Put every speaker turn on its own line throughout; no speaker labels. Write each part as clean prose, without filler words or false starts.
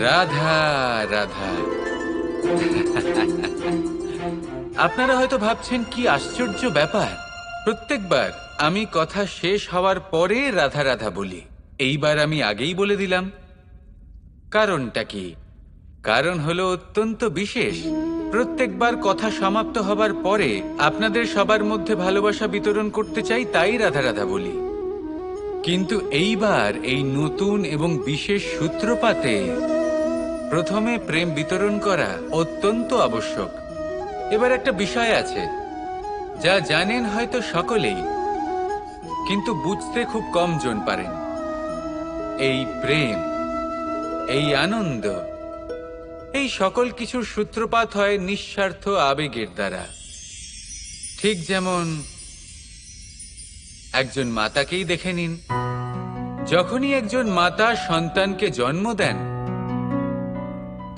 রাধা রাধা। আপনারা হয়তো ভাবছেন কি আশ্চর্য ব্যাপার, প্রত্যেকবার আমি কথা শেষ হওয়ার পরে রাধা রাধা বলি। এইবার আমি আগেই বলে দিলাম। কারণটা কি? কারণ হলো অত্যন্ত বিশেষ। প্রত্যেকবার কথা সমাপ্ত হবার পরে আপনাদের সবার মধ্যে ভালোবাসা বিতরণ করতে চাই, তাই রাধা রাধা বলি। কিন্তু এইবার এই নতুন এবং বিশেষ সূত্রপাতে প্রথমে প্রেম বিতরণ করা অত্যন্ত আবশ্যক। এবার একটা বিষয় আছে যা জানেন হয়তো সকলেই, কিন্তু বুঝতে খুব কম জন পারেন। এই প্রেম, এই আনন্দ, এই সকল কিছুর সূত্রপাত হয় নিঃস্বার্থ আবেগের দ্বারা। ঠিক যেমন একজন মাতাকেই দেখে নিন। যখনই একজন মাতা সন্তানকে জন্ম দেন,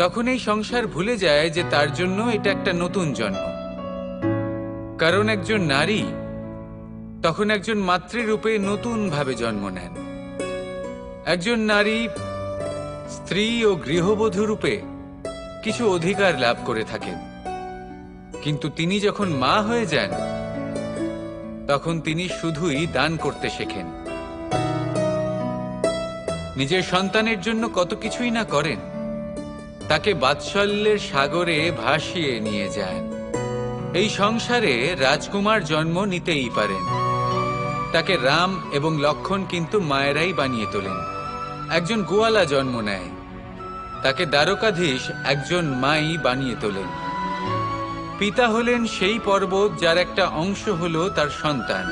তখন এই সংসার ভুলে যায় যে তার জন্য এটা একটা নতুন জন্ম। কারণ একজন নারী তখন একজন মাতৃরূপে নতুন ভাবে জন্ম নেন। একজন নারী স্ত্রী ও গৃহবধূ রূপে কিছু অধিকার লাভ করে থাকেন, কিন্তু তিনি যখন মা হয়ে যান তখন তিনি শুধুই দান করতে শেখেন। নিজের সন্তানের জন্য কত কিছুই না করেন, তাকে বাৎসল্যের সাগরে ভাসিয়ে নিয়ে যান। এই সংসারে রাজকুমার জন্ম নিতেই পারেন, তাকে রাম এবং লক্ষ্মণ কিন্তু মায়েরাই বানিয়ে তোলেন। একজন গোয়ালা জন্ম নেয়, তাকে দ্বারকাধীশ একজন মাই বানিয়ে তোলেন। পিতা হলেন সেই পর্বত যার একটা অংশ হলো তার সন্তান,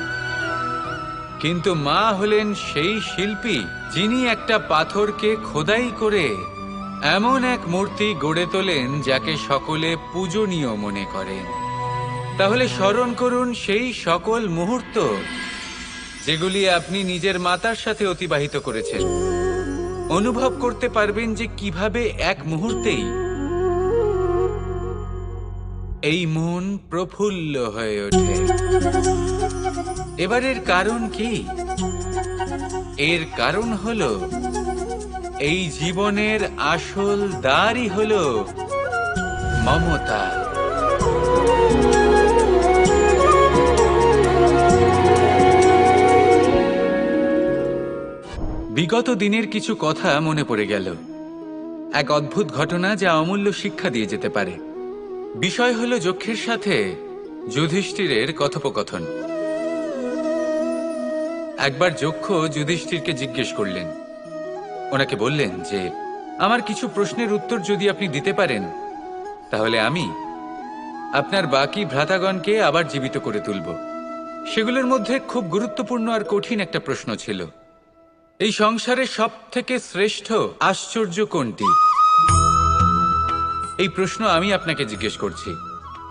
কিন্তু মা হলেন সেই শিল্পী যিনি একটা পাথরকে খোদাই করে এমন এক মূর্তি গড়ে তোলেন যাকে সকলে পূজনীয় মনে করেন। তাহলে স্মরণ করুন সেই সকল মুহূর্ত যেগুলি আপনি নিজের মাতার সাথে অতিবাহিত করেছেন। অনুভব করতে পারবেন যে কিভাবে এক মুহূর্তেই এই মন প্রফুল্ল হয়ে ওঠে। এবারের কারণ কি? এর কারণ হলো এই জীবনের আসল দ্বারই হলো মমতা। বিগত দিনের কিছু কথা মনে পড়ে গেল। এক অদ্ভুত ঘটনা যা অমূল্য শিক্ষা দিয়ে যেতে পারে। বিষয় হলো যক্ষের সাথে যুধিষ্ঠিরের কথোপকথন। একবার যক্ষ যুধিষ্ঠিরকে জিজ্ঞেস করলেন, ওনাকে বললেন যে আমার কিছু প্রশ্নের উত্তর যদি আপনি দিতে পারেন তাহলে আমি আপনার বাকি ভ্রাতাগণকে আবার জীবিত করে তুলব। সেগুলোর মধ্যে খুব গুরুত্বপূর্ণ আর কঠিন একটা প্রশ্ন ছিল, এই সংসারে সব থেকে শ্রেষ্ঠ আশ্চর্য কোনটি? এই প্রশ্ন আমি আপনাকে জিজ্ঞেস করছি।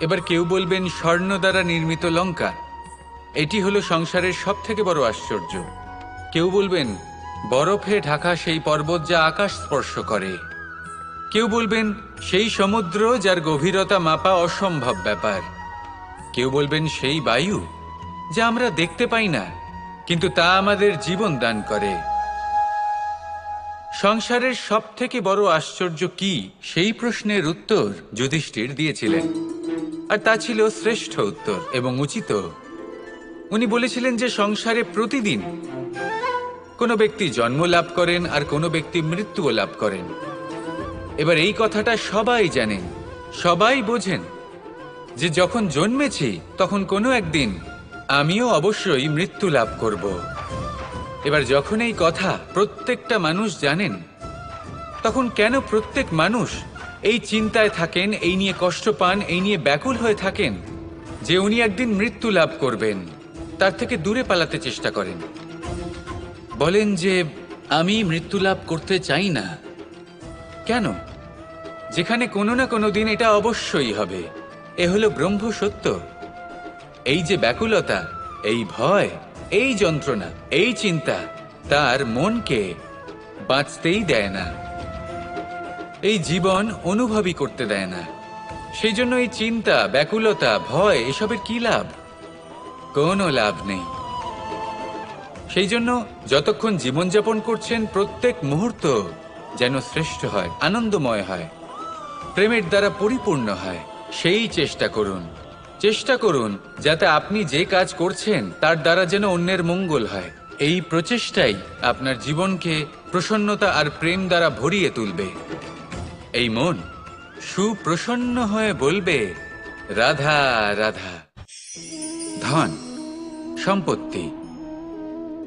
এবার কেউ বলবেন স্বর্ণ দ্বারা নির্মিত লঙ্কা, এটি হলো সংসারের সব থেকে বড় আশ্চর্য। কেউ বলবেন বরফে ঢাকা সেই পর্বত যা আকাশ স্পর্শ করে। কেউ বলবেন সেই সমুদ্র যার গভীরতা মাপা অসম্ভব ব্যাপার। কেউ বলবেন সেই বায়ু যা আমরা দেখতে পাই না, কিন্তু তা আমাদের জীবন দান করে। সংসারের সব থেকে বড় আশ্চর্য কি, সেই প্রশ্নের উত্তর যুধিষ্ঠির দিয়েছিলেন, আর তা ছিল শ্রেষ্ঠ উত্তর এবং উচিত। উনি বলেছিলেন যে সংসারে প্রতিদিন কোনো ব্যক্তি জন্ম লাভ করেন আর কোনো ব্যক্তি মৃত্যুও লাভ করেন। এবার এই কথাটা সবাই জানেন, সবাই বোঝেন যে যখন জন্মেছি তখন কোনো একদিন আমিও অবশ্যই মৃত্যু লাভ করব। এবার যখন এই কথা প্রত্যেকটা মানুষ জানেন, তখন কেন প্রত্যেক মানুষ এই চিন্তায় থাকেন, এই নিয়ে কষ্ট পান, এই নিয়ে ব্যাকুল হয়ে থাকেন যে উনি একদিন মৃত্যু লাভ করবেন, তার থেকে দূরে পালাতে চেষ্টা করেন। বলেন যে আমি মৃত্যু লাভ করতে চাই না। কেন? যেখানে কোনো না কোনো দিন এটা অবশ্যই হবে। এ হলো ব্রহ্ম সত্য। এই যে ব্যাকুলতা, এই ভয়, এই যন্ত্রণা, এই চিন্তা তার মনকে বাঁচতেই দেয় না, এই জীবন অনুভবই করতে দেয় না। সেই জন্য এই চিন্তা, ব্যাকুলতা, ভয় এসবের কি লাভ? কোনো লাভ নেই। সেই জন্য যতক্ষণ জীবনযাপন করছেন প্রত্যেক মুহূর্ত যেন শ্রেষ্ঠ হয়, আনন্দময় হয়, প্রেমের দ্বারা পরিপূর্ণ হয়, সেই চেষ্টা করুন। চেষ্টা করুন যাতে আপনি যে কাজ করছেন তার দ্বারা যেন অন্যের মঙ্গল হয়। এই প্রচেষ্টাই আপনার জীবনকে প্রসন্নতা আর প্রেম দ্বারা ভরিয়ে তুলবে। এই মন সুপ্রসন্ন হয়ে বলবে, রাধা রাধা। ধন, সম্পত্তি,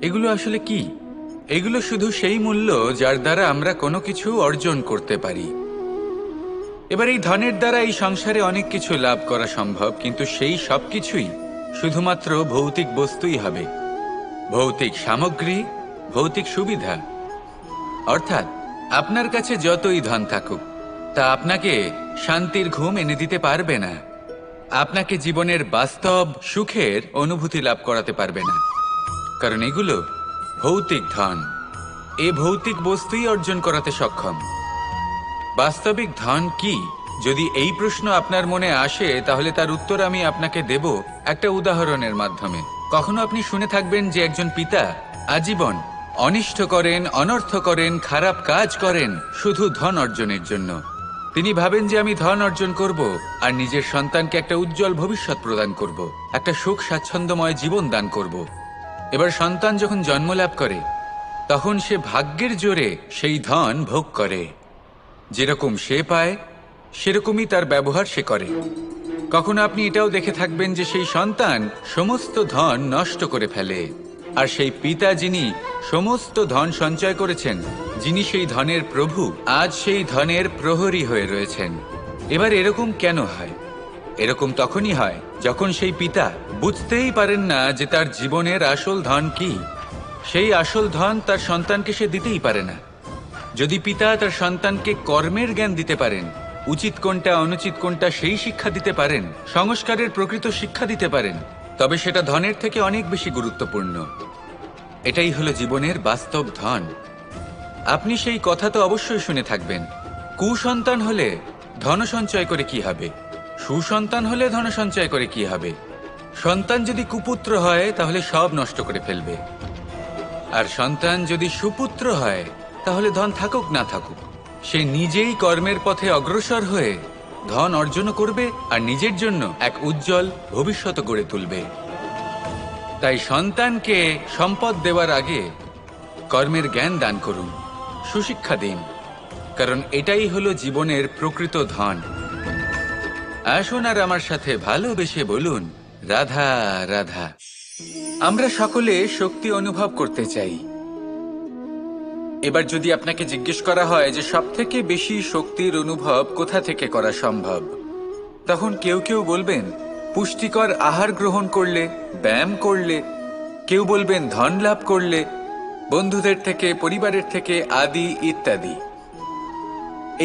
এগুলো আসলে কি? এগুলো শুধু সেই মূল্য যার দ্বারা আমরা কোনো কিছু অর্জন করতে পারি। এবার এই ধনের দ্বারা এই সংসারে অনেক কিছু লাভ করা সম্ভব, কিন্তু সেই সব কিছুই শুধুমাত্র ভৌতিক বস্তুই হবে, ভৌতিক সামগ্রী, ভৌতিক সুবিধা। অর্থাৎ আপনার কাছে যতই ধন থাকুক তা আপনাকে শান্তির ঘুম এনে দিতে পারবে না, আপনাকে জীবনের বাস্তব সুখের অনুভূতি লাভ করাতে পারবে না, কারণ এগুলো ভৌতিক ধন। এ ভৌতিক বস্তুই অর্জন করাতে সক্ষম। বাস্তবিক ধন কি? যদি এই প্রশ্ন আপনার মনে আসে তাহলে তার উত্তর আমি আপনাকে দেব একটা উদাহরণের মাধ্যমে। কখনো আপনি শুনে থাকবেন যে একজন পিতা আজীবন অনিষ্ট করেন, অনর্থ করেন, খারাপ কাজ করেন শুধু ধন অর্জনের জন্য। তিনি ভাবেন যে আমি ধন অর্জন করব আর নিজের সন্তানকে একটা উজ্জ্বল ভবিষ্যৎ প্রদান করব, একটা সুখ স্বাচ্ছন্দ্যময় জীবন দান করব। এবার সন্তান যখন জন্ম লাভ করে তখন সে ভাগ্যের জোরে সেই ধন ভোগ করে। যেরকম সে পায় সেরকমই তার ব্যবহার সে করে। কখনো আপনি এটাও দেখে থাকবেন যে সেই সন্তান সমস্ত ধন নষ্ট করে ফেলে, আর সেই পিতা যিনি সমস্ত ধন সঞ্চয় করেছেন, যিনি সেই ধনের প্রভু, আজ সেই ধনের প্রহরী হয়ে রয়েছেন। এবার এরকম কেন হয়? এরকম তখনই হয় যখন সেই পিতা বুঝতেই পারেন না যে তার জীবনের আসল ধন কি। সেই আসল ধন তার সন্তানকে সে দিতেই পারে না। যদি পিতা তার সন্তানকে কর্মের জ্ঞান দিতে পারেন, উচিত কোনটা অনুচিত কোনটা সেই শিক্ষা দিতে পারেন, সংস্কারের প্রকৃত শিক্ষা দিতে পারেন, তবে সেটা ধনের থেকে অনেক বেশি গুরুত্বপূর্ণ। এটাই হলো জীবনের বাস্তব ধন। আপনি সেই কথা তো অবশ্যই শুনে থাকবেন, কুসন্তান হলে ধন সঞ্চয় করে কি হবে, সুসন্তান হলে ধন সঞ্চয় করে কি হবে। সন্তান যদি কুপুত্র হয় তাহলে সব নষ্ট করে ফেলবে, আর সন্তান যদি সুপুত্র হয় তাহলে ধন থাকুক না থাকুক সে নিজেই কর্মের পথে অগ্রসর হয়ে ধন অর্জন করবে আর নিজের জন্য এক উজ্জ্বল ভবিষ্যৎ গড়ে তুলবে। তাই সন্তানকে সম্পদ দেওয়ার আগে কর্মের জ্ঞান দান করুন, সুশিক্ষা দিন, কারণ এটাই হলো জীবনের প্রকৃত ধন। আসুন আর আমার সাথে ভালোবেসে বলুন, রাধা রাধা। আমরা সকলে শক্তি অনুভব করতে চাই। এবার যদি আপনাকে জিজ্ঞেস করা হয় যে সবথেকে বেশি শক্তির অনুভব কোথা থেকে করা সম্ভব, তখন কেউ কেউ বলবেন পুষ্টিকর আহার গ্রহণ করলে, ব্যায়াম করলে, কেউ বলবেন ধন লাভ করলে, বন্ধুদের থেকে, পরিবারের থেকে, আদি ইত্যাদি।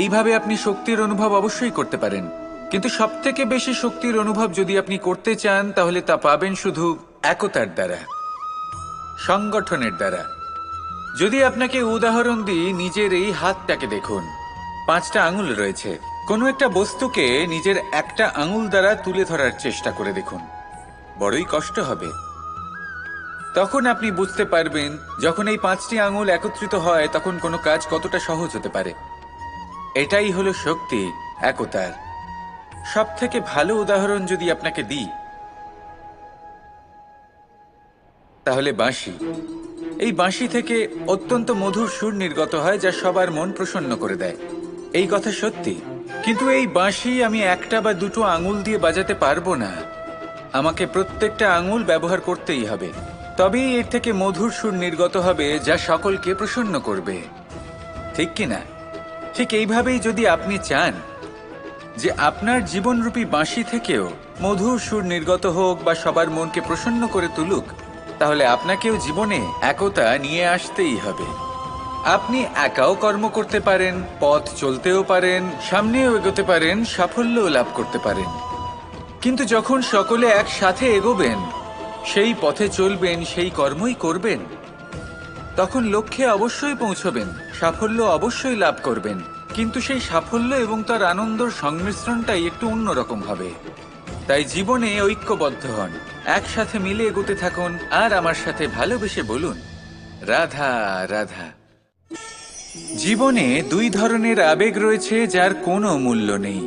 এইভাবে আপনি শক্তির অনুভব অবশ্যই করতে পারেন, কিন্তু সবথেকে বেশি শক্তির অনুভব যদি আপনি করতে চান তাহলে তা পাবেন শুধু একতার দ্বারা, সংগঠনের দ্বারা। যদি আপনাকে উদাহরণ দিই, নিজের এই হাতটাকে দেখুন, 5টা আঙুল রয়েছে। কোনো একটা বস্তুকে নিজের একটা আঙুল দ্বারা তুলে ধরার চেষ্টা করে দেখুন, বড়ই কষ্ট হবে। তখন আপনি বুঝতে পারবেন যখন এই 5টি আঙুল একত্রিত হয় তখন কোনো কাজ কতটা সহজ হতে পারে। এটাই হলো শক্তি, একতার। সব থেকে ভালো উদাহরণ যদি আপনাকে দিই তাহলে বাঁশি। এই বাঁশি থেকে অত্যন্ত মধুর সুর নির্গত হয় যা সবার মন প্রসন্ন করে দেয়। এই কথা সত্যি, কিন্তু এই বাঁশি আমি একটা বা দুটো আঙুল দিয়ে বাজাতে পারবো না। আমাকে প্রত্যেকটা আঙুল ব্যবহার করতেই হবে, তবেই এর থেকে মধুর সুর নির্গত হবে যা সকলকে প্রসন্ন করবে, ঠিক কিনা? ঠিক এইভাবেই যদি আপনি চান যে আপনার জীবনরূপী বাঁশি থেকেও মধুর সুর নির্গত হোক বা সবার মনকে প্রসন্ন করে তুলুক, তাহলে আপনাকেও জীবনে একতা নিয়ে আসতেই হবে। আপনি একাও কর্ম করতে পারেন, পথ চলতেও পারেন, সামনেও এগোতে পারেন, সাফল্যও লাভ করতে পারেন। কিন্তু যখন সকলে একসাথে এগোবেন, সেই পথে চলবেন, সেই কর্মই করবেন, তখন লক্ষ্যে অবশ্যই পৌঁছবেন, সাফল্য অবশ্যই লাভ করবেন। কিন্তু সেই সাফল্য এবং তার আনন্দর সংমিশ্রণটাই একটু অন্যরকম হবে। তাই জীবনে ঐক্যবদ্ধ হন, একসাথে মিলে এগোতে থাকুন আর আমার সাথে ভালোবেসে বলুন, রাধা রাধা। জীবনে দুই ধরনের আবেগ রয়েছে যার কোনো মূল্য নেই।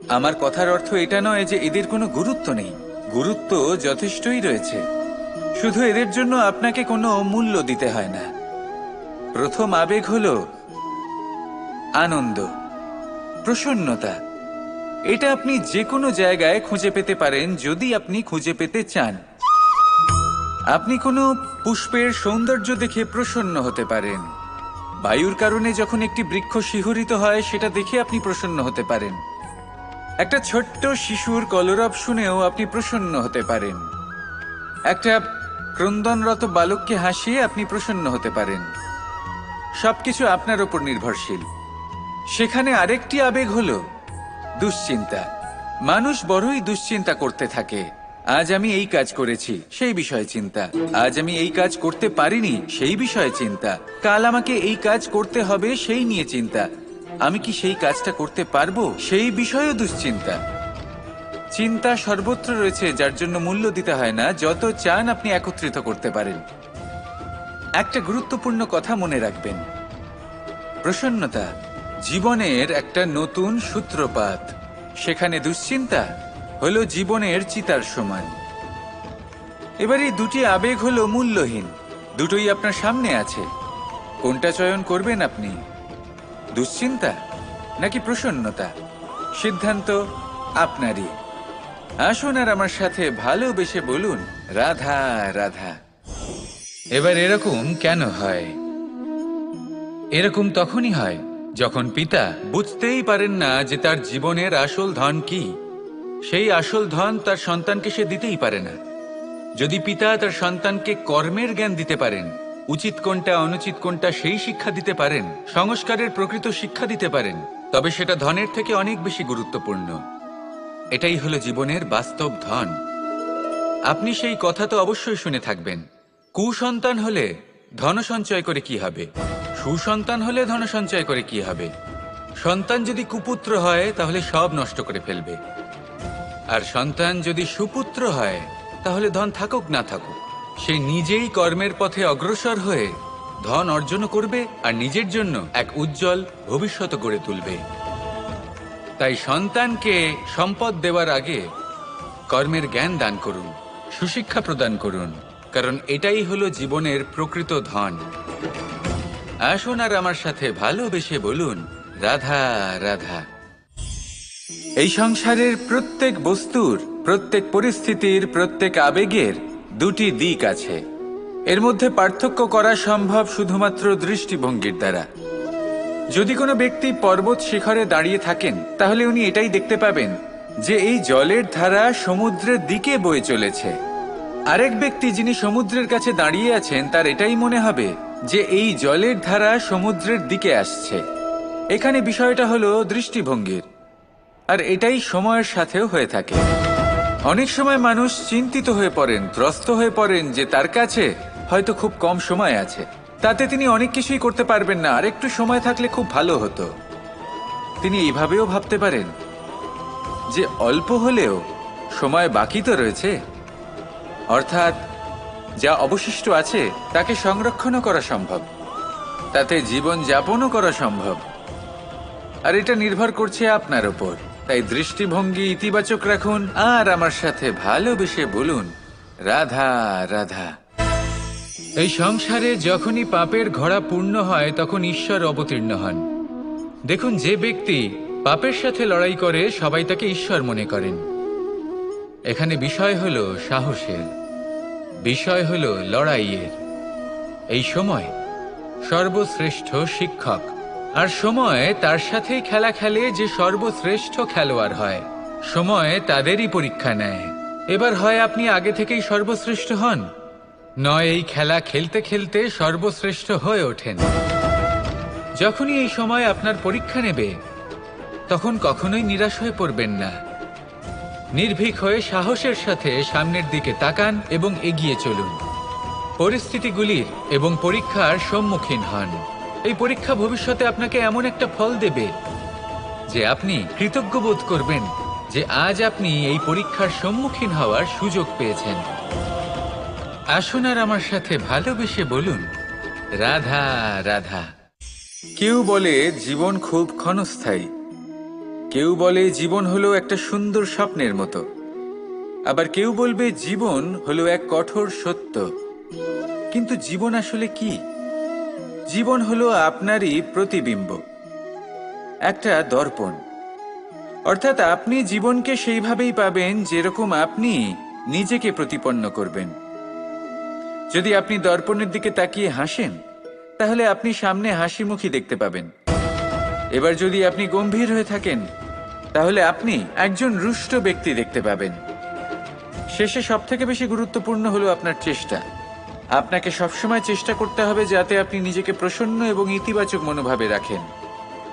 আমার কথার অর্থ এটা নয় যে এদের কোনো গুরুত্ব নেই, গুরুত্ব যথেষ্টই রয়েছে, শুধু এদের জন্য আপনাকে কোনো মূল্য দিতে হয় না। প্রথম আবেগ হলো আনন্দ, প্রসন্নতা। এটা আপনি যে কোনো জায়গায় খুঁজে পেতে পারেন যদি আপনি খুঁজে পেতে চান। আপনি কোনো পুষ্পের সৌন্দর্য দেখে প্রসন্ন হতে পারেন। বায়ুর কারণে যখন একটি বৃক্ষ শিহরিত হয় সেটা দেখে আপনি প্রসন্ন হতে পারেন। একটা ছোট্ট শিশুর কলরব শুনেও আপনি প্রসন্ন হতে পারেন। একটা ক্রন্দনরত বালককে হাসিয়ে আপনি প্রসন্ন হতে পারেন। সবকিছু আপনার উপর নির্ভরশীল। সেখানে আরেকটি আবেগ হলো দুশ্চিন্তা। মানুষ বড়ই দুশ্চিন্তা করতে থাকে। আজ আমি এই কাজ করেছি, সেই বিষয়ে চিন্তা। আজ আমি এই কাজ করতে পারিনি, সেই বিষয়ে চিন্তা। কাল আমাকে এই কাজ করতে হবে, সেই নিয়ে চিন্তা। আমি কি সেই কাজটা করতে পারবো, সেই বিষয়েও দুশ্চিন্তা। চিন্তা সর্বত্র রয়েছে, যার জন্য মূল্য দিতে হয় না। যত চান আপনি একত্রিত করতে পারেন। একটা গুরুত্বপূর্ণ কথা মনে রাখবেন, প্রসন্নতা জীবনের একটা নতুন সূত্রপাত। সেখানে দুশ্চিন্তা হলো জীবনের চিতার সমান। এবার এই দুটি আবেগ হলো মূল্যহীন, দুটোই আপনার সামনে আছে। কোনটা চয়ন করবেন আপনি, দুশ্চিন্তা নাকি প্রসন্নতা? সিদ্ধান্ত আপনারই। আসুন আর আমার সাথে ভালোবেসে বলুন, রাধা রাধা। এবার এরকম কেন হয়? এরকম তখনই হয় যখন পিতা বুঝতেই পারেন না যে তার জীবনের আসল ধন কি। সেই আসল ধন তার সন্তানকে সে দিতেই পারে না। যদি পিতা তার সন্তানকে কর্মের জ্ঞান দিতে পারেন, উচিত কোনটা অনুচিত কোনটা সেই শিক্ষা দিতে পারেন, সংস্কারের প্রকৃত শিক্ষা দিতে পারেন, তবে সেটা ধনের থেকে অনেক বেশি গুরুত্বপূর্ণ। এটাই হলো জীবনের বাস্তব ধন। আপনি সেই কথা তো অবশ্যই শুনে থাকবেন, কুসন্তান হলে ধন সঞ্চয় করে কি হবে, সুসন্তান হলে ধন সঞ্চয় করে কি হবে। সন্তান যদি কুপুত্র হয় তাহলে সব নষ্ট করে ফেলবে, আর সন্তান যদি সুপুত্র হয় তাহলে ধন থাকুক না থাকুক সে নিজেই কর্মের পথে অগ্রসর হয়ে ধন অর্জন করবে আর নিজের জন্য এক উজ্জ্বল ভবিষ্যৎ গড়ে তুলবে। তাই সন্তানকে সম্পদ দেওয়ার আগে কর্মের জ্ঞান দান করুন, সুশিক্ষা প্রদান করুন, কারণ এটাই হলো জীবনের প্রকৃত ধন। আসুন আর আমার সাথে ভালোবেসে বলুন, রাধা রাধা। এই সংসারের প্রত্যেক বস্তুর, প্রত্যেক পরিস্থিতির, প্রত্যেক আবেগের দুটি দিক আছে। এর মধ্যে পার্থক্য করা সম্ভব শুধুমাত্র দৃষ্টিভঙ্গির দ্বারা। যদি কোনো ব্যক্তি পর্বত শিখরে দাঁড়িয়ে থাকেন তাহলে উনি এটাই দেখতে পাবেন যে এই জলের ধারা সমুদ্রের দিকে বয়ে চলেছে। আরেক ব্যক্তি যিনি সমুদ্রের কাছে দাঁড়িয়ে আছেন তার এটাই মনে হবে যে এই জলের ধারা সমুদ্রের দিকে আসছে। এখানে বিষয়টা হলো দৃষ্টিভঙ্গির, আর এটাই সময়ের সাথেও হয়ে থাকে। অনেক সময় মানুষ চিন্তিত হয়ে পড়েন, ত্রস্ত হয়ে পড়েন যে তার কাছে হয়তো খুব কম সময় আছে, তাতে তিনি অনেক কিছুই করতে পারবেন না, আর একটু সময় থাকলে খুব ভালো হতো। তিনি এইভাবেও ভাবতে পারেন যে অল্প হলেও সময় বাকি তো রয়েছে, অর্থাৎ যা অবশিষ্ট আছে তাকে সংরক্ষণও করা সম্ভব, তাতে জীবন যাপনও করা সম্ভব। আর এটা নির্ভর করছে আপনার ওপর। তাই দৃষ্টিভঙ্গি ইতিবাচক রাখুন আর আমার সাথে ভালোবেসে বলুন, রাধা রাধা। এই সংসারে যখনই পাপের ঘোড়া পূর্ণ হয় তখন ঈশ্বর অবতীর্ণ হন। দেখুন, যে ব্যক্তি পাপের সাথে লড়াই করে সবাই তাকে ঈশ্বর মনে করেন। এখানে বিষয় হলো সাহসের, বিষয় হলো লড়াইয়ের। এই সময় সর্বশ্রেষ্ঠ শিক্ষক, আর সময় তার সাথেই খেলা খেলে যে সর্বশ্রেষ্ঠ খেলোয়াড় হয়। সময় তাদেরই পরীক্ষা নেয়। এবার হয় আপনি আগে থেকেই সর্বশ্রেষ্ঠ হন, নয় এই খেলা খেলতে খেলতে সর্বশ্রেষ্ঠ হয়ে ওঠেন। যখনই এই সময় আপনার পরীক্ষা নেবে তখন কখনোই নিরাশ হয়ে পড়বেন না। নির্ভীক হয়ে সাহসের সাথে সামনের দিকে তাকান এবং এগিয়ে চলুন। পরিস্থিতিগুলির এবং পরীক্ষার সম্মুখীন হন। এই পরীক্ষা ভবিষ্যতে আপনাকে এমন একটা ফল দেবে যে আপনি কৃতজ্ঞ বোধ করবেন যে আজ আপনি এই পরীক্ষার সম্মুখীন হওয়ার সুযোগ পেয়েছেন। আসুন আর আমার সাথে ভালোবেসে বলুন, রাধা রাধা। কেউ বলে জীবন খুব ক্ষণস্থায়ী, কেউ বলে জীবন হলো একটা সুন্দর স্বপ্নের মতো, আবার কেউ বলবে জীবন হলো এক কঠোর সত্য। কিন্তু জীবন আসলে কি? জীবন হলো আপনারই প্রতিবিম্ব, একটা দর্পণ। অর্থাৎ আপনি জীবনকে সেইভাবেই পাবেন যেরকম আপনি নিজেকে প্রতিপন্ন করবেন। যদি আপনি দর্পণের দিকে তাকিয়ে হাসেন, তাহলে আপনি সামনে হাসি মুখী দেখতে পাবেন। এবার যদি আপনি গম্ভীর হয়ে থাকেন, তাহলে আপনি একজন রুষ্ট ব্যক্তি দেখতে পাবেন। শেষে সবথেকে বেশি গুরুত্বপূর্ণ হলো আপনার চেষ্টা। আপনাকে সবসময় চেষ্টা করতে হবে যাতে আপনি নিজেকে প্রসন্ন এবং ইতিবাচক মনোভাবে রাখেন।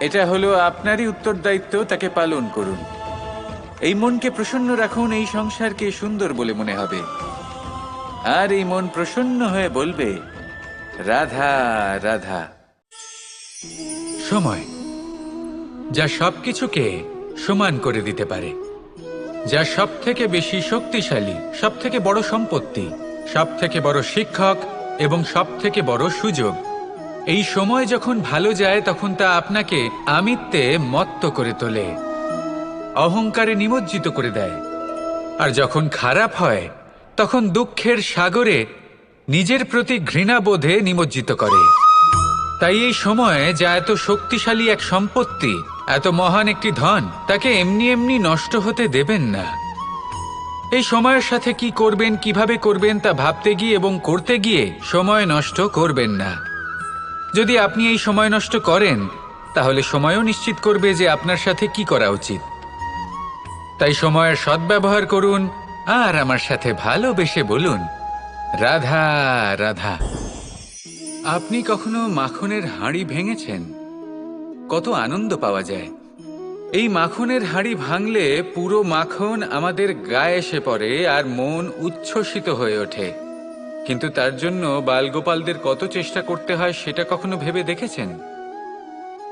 এটা হলো আপনারই উত্তরদায়িত্ব, তাকে পালন করুন। এই মনকে প্রসন্ন রাখুন, এই সংসারকে সুন্দর বলে মনে হবে। আর এই মন প্রসন্ন হয়ে বলবে, রাধা রাধা। সময় যা সবকিছুকে সমান করে দিতে পারে, যা সব থেকে বেশি শক্তিশালী, সব থেকে বড় সম্পত্তি, সব থেকে বড় শিক্ষক এবং সব থেকে বড় সুযোগ। এই সময় যখন ভালো যায় তখন তা আপনাকে আমিত্বে মত্ত করে তোলে, অহংকারে নিমজ্জিত করে দেয়। আর যখন খারাপ হয় তখন দুঃখের সাগরে নিজের প্রতি ঘৃণাবোধে নিমজ্জিত করে। তাই এই সময়ে যা এত শক্তিশালী এক সম্পত্তি, এত মহান একটি ধন, তাকে এমনি এমনি নষ্ট হতে দেবেন না। এই সময়ের সাথে কি করবেন, কিভাবে করবেন তা ভাবতে গিয়ে এবং করতে গিয়ে সময় নষ্ট করবেন না। যদি আপনি এই সময় নষ্ট করেন, তাহলে সময়ও নিশ্চিত করবে যে আপনার সাথে কি করা উচিত। তাই সময়ের সদ্ব্যবহার করুন আর আমার সাথে ভালোবেসে বলুন, রাধা রাধা। আপনি কখনো মাখনের হাঁড়ি ভেঙেছেন? কত আনন্দ পাওয়া যায়। এই মাখনের হাঁড়ি ভাঙলে পুরো মাখন আমাদের গায়ে এসে পড়ে আর মন উচ্ছ্বসিত হয়ে ওঠে। কিন্তু তার জন্য বালগোপালদের কত চেষ্টা করতে হয় সেটা কখনো ভেবে দেখেছেন?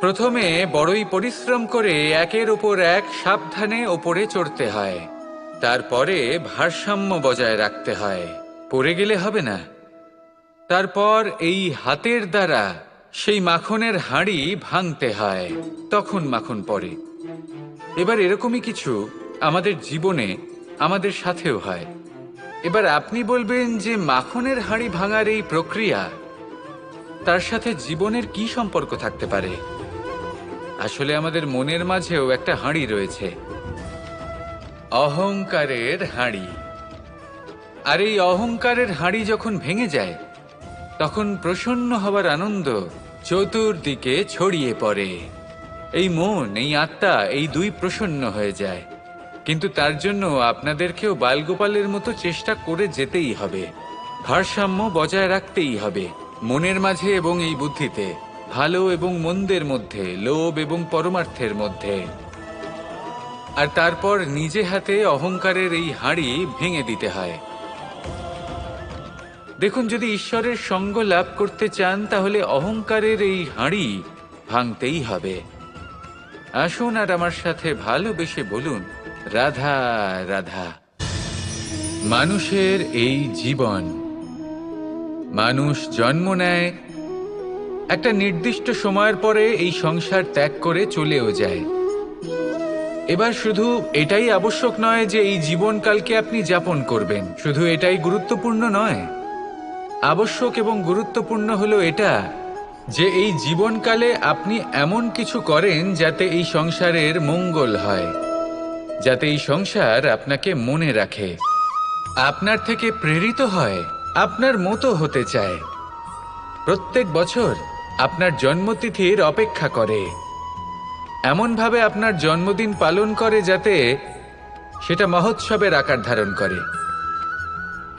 প্রথমে বড়ই পরিশ্রম করে একের ওপর এক সাবধানে ওপরে চড়তে হয়, তারপরে ভারসাম্য বজায় রাখতে হয়, পড়ে গেলে হবে না। তারপর এই হাতের দ্বারা সেই মাখনের হাঁড়ি ভাঙতে হয়, তখন মাখন পড়ে। এবার এরকমই কিছু আমাদের জীবনে আমাদের সাথেও হয়। এবার আপনি বলবেন যে মাখনের হাঁড়ি ভাঙার এই প্রক্রিয়া, তার সাথে জীবনের কি সম্পর্ক থাকতে পারে? আসলে আমাদের মনের মাঝেও একটা হাঁড়ি রয়েছে, অহংকারের হাঁড়ি। আর এই অহংকারের হাঁড়ি যখন ভেঙে যায়, তখন প্রসন্ন হবার আনন্দ চতুর্দিকে ছড়িয়ে পড়ে। এই মন, এই আত্মা, এই দুই প্রসন্ন হয়ে যায়। কিন্তু তার জন্য আপনাদেরকেও বালগোপালের মতো চেষ্টা করে যেতেই হবে, ভারসাম্য বজায় রাখতেই হবে মনের মাঝে এবং এই বুদ্ধিতে, ভালো এবং মন্দের মধ্যে, লোভ এবং পরমার্থের মধ্যে। আর তারপর নিজে হাতে অহংকারের এই হাঁড়ি ভেঙে দিতে হয়। দেখুন, যদি ঈশ্বরের সঙ্গ লাভ করতে চান তাহলে অহংকারের এই হাঁড়ি ভাঙতেই হবে। আসুন আর আমার সাথে ভালোবেসে বলুন, রাধা রাধা। মানুষের এই জীবন, মানুষ জন্ম নেয়, একটা নির্দিষ্ট সময়ের পরে এই সংসার ত্যাগ করে চলেও যায়। এবার শুধু এটাই আবশ্যক নয় যে এই জীবনকালকে আপনি যাপন করবেন, শুধু এটাই গুরুত্বপূর্ণ নয়। আবশ্যক এবং গুরুত্বপূর্ণ হলো এটা যে এই জীবনকালে আপনি এমন কিছু করেন যাতে এই সংসারের মঙ্গল হয়, যাতে এই সংসার আপনাকে মনে রাখে, আপনার থেকে প্রেরিত হয়, আপনার মতো হতে চায়, প্রত্যেক বছর আপনার জন্মতিথির অপেক্ষা করে, এমনভাবে আপনার জন্মদিন পালন করে যাতে সেটা মহোৎসবের আকার ধারণ করে।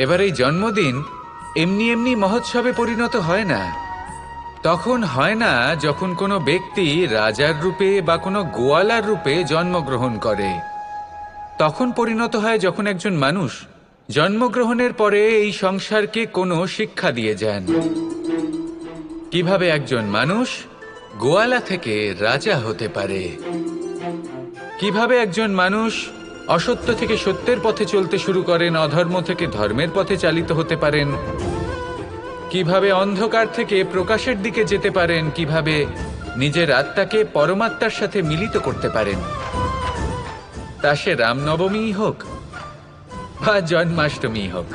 এবার এই জন্মদিন এমনি এমনি মহোৎসবে পরিণত হয় না। তখন হয় না যখন কোনো ব্যক্তি রাজার রূপে বা কোনো গোয়ালার রূপে জন্মগ্রহণ করে। তখন পরিণত হয় যখন একজন মানুষ জন্মগ্রহণের পরে এই সংসারকে কোনো শিক্ষা দিয়ে যান, কিভাবে একজন মানুষ গোয়ালা থেকে রাজা হতে পারে, কিভাবে একজন মানুষ অসত্য থেকে সত্যের পথে চলতে শুরু করেন, অধর্ম থেকে ধর্মের পথে চালিত হতে পারেন, কিভাবে অন্ধকার থেকে প্রকাশের দিকে যেতে পারেন, কিভাবে নিজের আত্মাকে পরমাত্মার সাথে মিলিত করতে পারেন। তা সে রামনবমী হোক বা জন্মাষ্টমী হোক,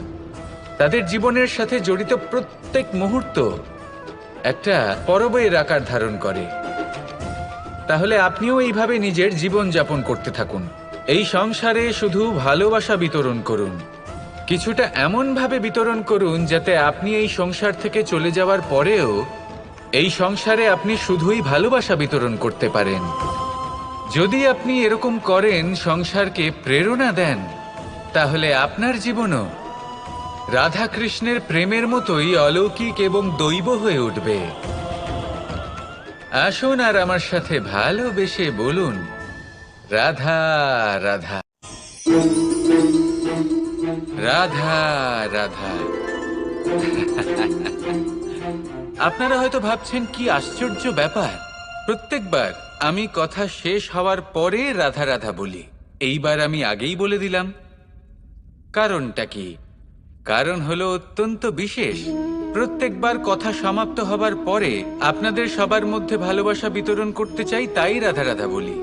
তাদের জীবনের সাথে জড়িত প্রত্যেক মুহূর্ত একটা পরবের আকার ধারণ করে। তাহলে আপনিও এইভাবে নিজের জীবন যাপন করতে থাকুন। এই সংসারে শুধু ভালোবাসা বিতরণ করুন, কিছুটা এমনভাবে বিতরণ করুন যাতে আপনি এই সংসার থেকে চলে যাওয়ার পরেও এই সংসারে আপনি শুধুই ভালোবাসা বিতরণ করতে পারেন। যদি আপনি এরকম করেন, সংসারকে প্রেরণা দেন, তাহলে আপনার জীবনও রাধা কৃষ্ণের প্রেমের মতোই অলৌকিক এবং দৈব হয়ে উঠবে। আসুন আর আমার সাথে ভালোবেসে বলুন, রাধা রাধা, রাধা রাধা। আপনারা হয়তো ভাবছেন কি আশ্চর্য ব্যাপার, প্রত্যেকবার আমি কথা শেষ হওয়ার পরে রাধা রাধা বলি। এইবার আমি আগেই বলে দিলাম। কারণটা কি? কারণ হলো অত্যন্ত বিশেষ। প্রত্যেকবার কথা সমাপ্ত হবার পরে আপনাদের সবার মধ্যে ভালোবাসা বিতরণ করতে চাই, তাই রাধা রাধা বলি।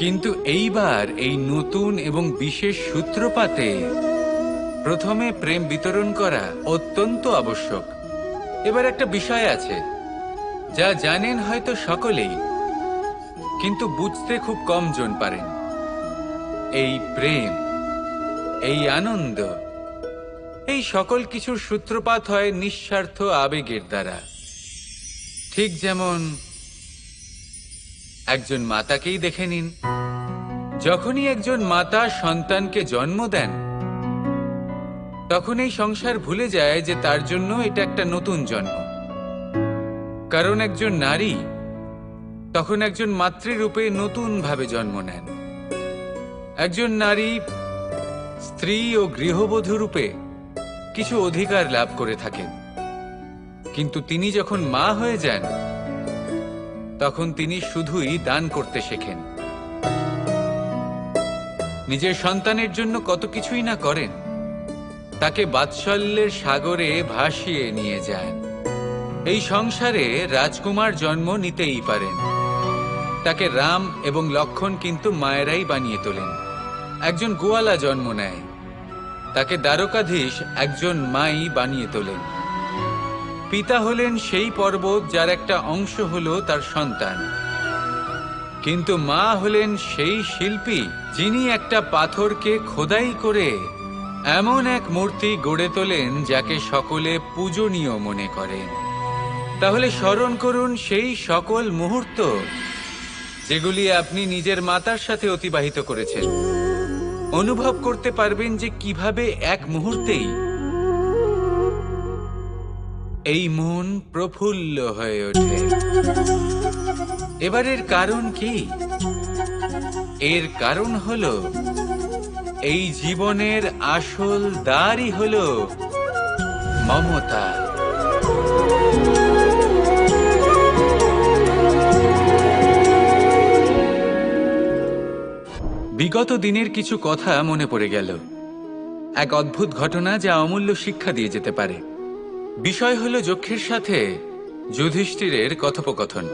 কিন্তু এইবার এই নতুন এবং বিশেষ সূত্রপাতে প্রথমে প্রেম বিতরণ করা অত্যন্ত আবশ্যক। এবার একটা বিষয় আছে যা জানেন হয়তো সকলেই, কিন্তু বুঝতে খুব কম জন পারেন। এই প্রেম, এই আনন্দ, এই সকল কিছুর সূত্রপাত হয় নিঃস্বার্থ আবেগের দ্বারা। ঠিক যেমন একজন মাতাকেই দেখে নিন। যখনই একজন মাতা সন্তানকে জন্ম দেন, তখন এই সংসার ভুলে যায় যে তার জন্য এটা একটা নতুন জন্ম। কারণ একজন নারী তখন একজন মাতৃরূপে নতুনভাবে জন্ম নেন। একজন নারী স্ত্রী ও গৃহবধূ রূপে কিছু অধিকার লাভ করে থাকেন, কিন্তু তিনি যখন মা হয়ে যান, তখন তিনি শুধুই দান করতে শেখেন। নিজের সন্তানের জন্য কত কিছুই না করেন, তাকে বাৎসল্যের সাগরে ভাসিয়ে নিয়ে যান। এই সংসারে রাজকুমার জন্ম নিতেই পারেন, তাকে রাম এবং লক্ষ্মণ কিন্তু মায়েরাই বানিয়ে তোলেন। একজন গোয়ালা জন্ম নেয়, তাকে দ্বারকাধীশ একজন মাই বানিয়ে তোলেন। পিতা হলেন সেই পর্বত যার একটা অংশ হলো তার সন্তান, কিন্তু মা হলেন সেই শিল্পী যিনি একটা পাথরকে খোদাই করে এমন এক মূর্তি গড়ে তোলেন যাকে সকলে পূজনীয় মনে করেন। তাহলে স্মরণ করুন সেই সকল মুহূর্ত যেগুলি আপনি নিজের মাতার সাথে অতিবাহিত করেছেন। অনুভব করতে পারবেন যে কিভাবে এক মুহূর্তেই এই মন প্রফুল্ল হয়ে ওঠে। এবারের কারণ কি? এর কারণ হলো এই জীবনের আসল দ্বারই হলো মমতা। বিগত দিনের কিছু কথা মনে পড়ে গেল, এক অদ্ভুত ঘটনা যা অমূল্য শিক্ষা দিয়ে যেতে পারে। বিষয় হলো যক্ষের সাথে যুধিষ্ঠিরের কথোপকথন।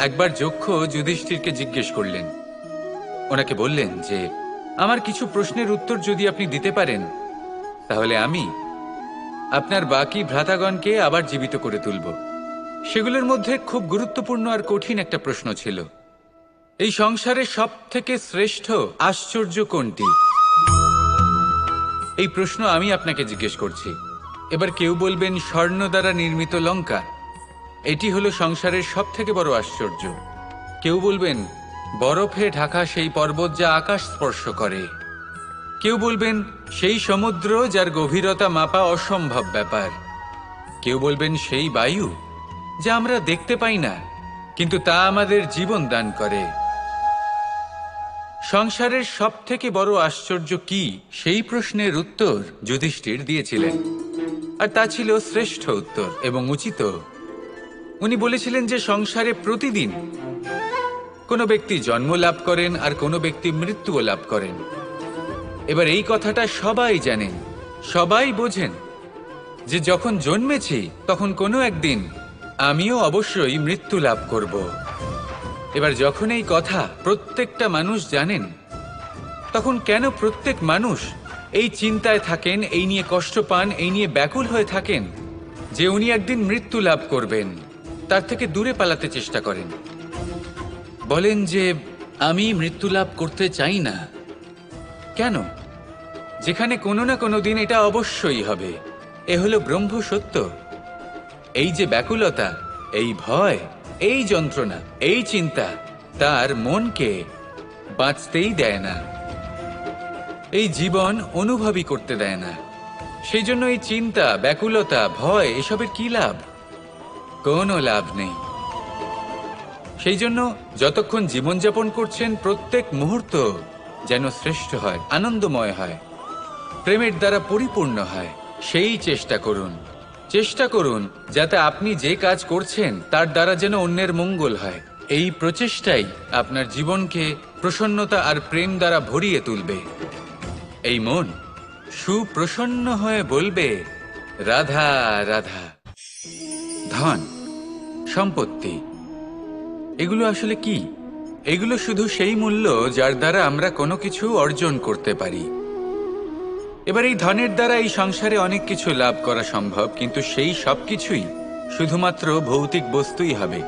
একবার যক্ষ যুধিষ্ঠিরকে জিজ্ঞেস করলেন, ওনাকে বললেন যে আমার কিছু প্রশ্নের উত্তর যদি আপনি দিতে পারেন, তাহলে আমি আপনার বাকি ভ্রাতাগণকে আবার জীবিত করে তুলব। সেগুলোর মধ্যে খুব গুরুত্বপূর্ণ আর কঠিন একটা প্রশ্ন ছিল, এই সংসারে সব থেকে শ্রেষ্ঠ আশ্চর্য কোনটি? এই প্রশ্ন আমি আপনাকে জিজ্ঞেস করছি। এবার কেউ বলবেন স্বর্ণ দ্বারা নির্মিত লঙ্কা, এটি হলো সংসারের সব থেকে বড় আশ্চর্য। কেউ বলবেন বরফে ঢাকা সেই পর্বত যা আকাশ স্পর্শ করে। কেউ বলবেন সেই সমুদ্র যার গভীরতা মাপা অসম্ভব ব্যাপার। কেউ বলবেন সেই বায়ু যা আমরা দেখতে পাই না, কিন্তু তা আমাদের জীবন দান করে। সংসারের সব থেকে বড় আশ্চর্য কি, সেই প্রশ্নের উত্তর যুধিষ্ঠির দিয়েছিলেন, আর তা ছিল শ্রেষ্ঠ উত্তর এবং উচিত। উনি বলেছিলেন যে সংসারে প্রতিদিন কোনো ব্যক্তি জন্ম লাভ করেন আর কোনো ব্যক্তি মৃত্যুও লাভ করেন। এবার এই কথাটা সবাই জানেন, সবাই বোঝেন যে যখন জন্মেছি তখন কোনো একদিন আমিও অবশ্যই মৃত্যু লাভ করব। এবার যখন এই কথা প্রত্যেকটা মানুষ জানেন, তখন কেন প্রত্যেক মানুষ এই চিন্তায় থাকেন, এই নিয়ে কষ্ট পান, এই নিয়ে ব্যাকুল হয়ে থাকেন যে উনি একদিন মৃত্যু লাভ করবেন, তার থেকে দূরে পালাতে চেষ্টা করেন। বলেন যে আমি মৃত্যু লাভ করতে চাই না। কেন? যেখানে কোনো না কোনো দিন এটা অবশ্যই হবে। এ হলো ব্রহ্ম সত্য। এই যে ব্যাকুলতা, এই ভয়, এই যন্ত্রণা, এই চিন্তা তার মনকে বাঁচতেই দেয় না, এই জীবন অনুভবই করতে দেয় না। সেই জন্য এই চিন্তা, ব্যাকুলতা, ভয় এসবের কি লাভ? কোনো লাভ নেই। সেই জন্য যতক্ষণ জীবনযাপন করছেন প্রত্যেক মুহূর্ত যেন শ্রেষ্ঠ হয়, আনন্দময় হয়, প্রেমের দ্বারা পরিপূর্ণ হয়, সেই চেষ্টা করুন। চেষ্টা করুন যাতে আপনি যে কাজ করছেন তার দ্বারা যেন অন্যের মঙ্গল হয়। এই প্রচেষ্টাই আপনার জীবনকে প্রসন্নতা আর প্রেম দ্বারা ভরিয়ে তুলবে। এই মন সুপ্রসন্ন হয়ে বলবে, রাধা রাধা। ধন, সম্পত্তি, এগুলো আসলে কি? এগুলো শুধু সেই মূল্য যার দ্বারা আমরা কোনো কিছু অর্জন করতে পারি। এবার এই ধনের দ্বারা এই সংসারে অনেক কিছু লাভ করা সম্ভব, কিন্তু সেই সব কিছুই শুধুমাত্র ভৌতিক বস্তুই হবে,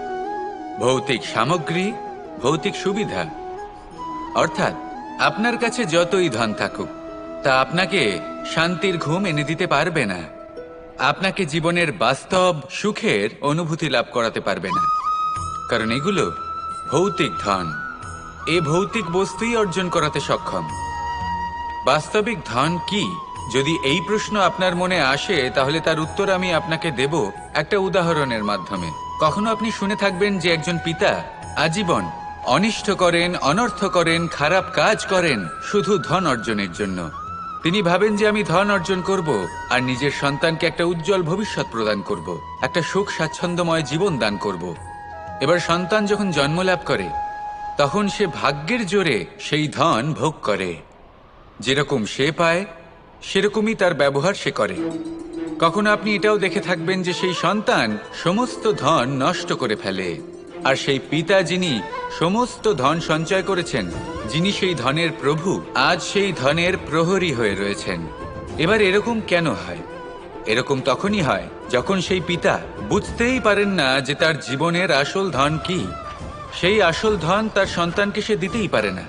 ভৌতিক সামগ্রী, ভৌতিক সুবিধা। অর্থাৎ আপনার কাছে যতই ধন থাকুক তা আপনাকে শান্তির ঘুম এনে দিতে পারবে না, আপনাকে জীবনের বাস্তব সুখের অনুভূতি লাভ করাতে পারবে না, কারণ এগুলো ভৌতিক ধন। এ ভৌতিক বস্তুই অর্জন করাতে সক্ষম। বাস্তবিক ধন কি? যদি এই প্রশ্ন আপনার মনে আসে তাহলে তার উত্তর আমি আপনাকে দেব একটা উদাহরণের মাধ্যমে। কখনো আপনি শুনে থাকবেন যে একজন পিতা আজীবন অনিষ্ট করেন, অনর্থ করেন, খারাপ কাজ করেন শুধু ধন অর্জনের জন্য। তিনি ভাবেন যে আমি ধন অর্জন করব আর নিজের সন্তানকে একটা উজ্জ্বল ভবিষ্যৎ প্রদান করব, একটা সুখ স্বাচ্ছন্দ্যময় জীবন দান করব। এবার সন্তান যখন জন্ম লাভ করে তখন সে ভাগ্যের জোরে সেই ধন ভোগ করে। যেরকম সে পায় সেরকমই তার ব্যবহার সে করে। কখনো আপনি এটাও দেখে থাকবেন যে সেই সন্তান সমস্ত ধন নষ্ট করে ফেলে, আর সেই পিতা যিনি সমস্ত ধন সঞ্চয় করেছেন, যিনি সেই ধনের প্রভু, আজ সেই ধনের প্রহরী হয়ে রয়েছেন। এবার এরকম কেন হয়? এরকম তখনই হয় যখন সেই পিতা বুঝতেই পারেন না যে তার জীবনের আসল ধন কি। সেই আসল ধন তার সন্তানকে সে দিতেই পারে না।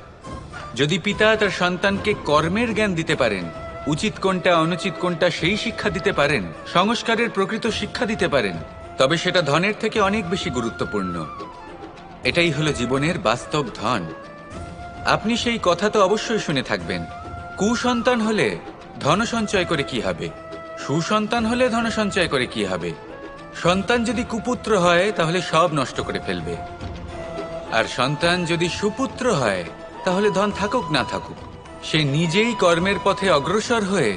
যদি পিতা তার সন্তানকে কর্মের জ্ঞান দিতে পারেন, উচিত কোনটা অনুচিত কোনটা সেই শিক্ষা দিতে পারেন, সংস্কারের প্রকৃত শিক্ষা দিতে পারেন, তবে সেটা ধনের থেকে অনেক বেশি গুরুত্বপূর্ণ। এটাই হলো জীবনের বাস্তব ধন। আপনি সেই কথা তো অবশ্যই শুনে থাকবেন, কুসন্তান হলে ধন সঞ্চয় করে কি হবে, সুসন্তান হলে ধন সঞ্চয় করে কি হবে। সন্তান যদি কুপুত্র হয় তাহলে সব নষ্ট করে ফেলবে, আর সন্তান যদি সুপুত্র হয় তাহলে ধন থাকুক না থাকুক সে নিজেই কর্মের পথে অগ্রসর হয়ে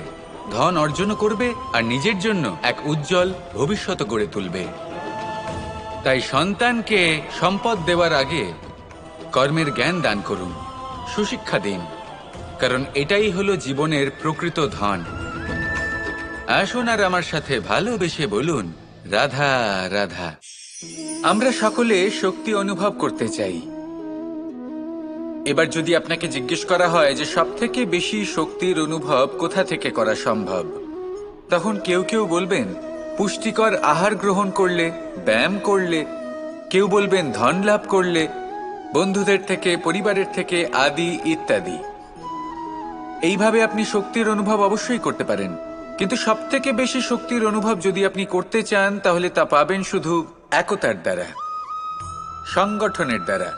ধন অর্জন করবে আর নিজের জন্য এক উজ্জ্বল ভবিষ্যৎ গড়ে তুলবে। তাই সন্তানকে সম্পদ দেওয়ার আগে কর্মের জ্ঞান দান করুন, সুশিক্ষা দিন, কারণ এটাই হলো জীবনের প্রকৃত ধন। আসুন আর আমার সাথে ভালোবেসে বলুন, রাধা রাধা। আমরা সকলে শক্তি অনুভব করতে চাই। এবার যদি আপনাকে জিজ্ঞেস করা হয় যে সবথেকে বেশি শক্তির অনুভব কোথা থেকে করা সম্ভব, তখন কেউ কেউ বলবেন পুষ্টিকর আহার গ্রহণ করলে, ব্যায়াম করলে, কেউ বলবেন ধন লাভ করলে, বন্ধুদের থেকে, পরিবারের থেকে, আদি ইত্যাদি। এইভাবে আপনি শক্তির অনুভব অবশ্যই করতে পারেন, কিন্তু সবথেকে বেশি শক্তির অনুভব যদি আপনি করতে চান তাহলে তা পাবেন শুধু একতার দ্বারা, সংগঠনের দ্বারা।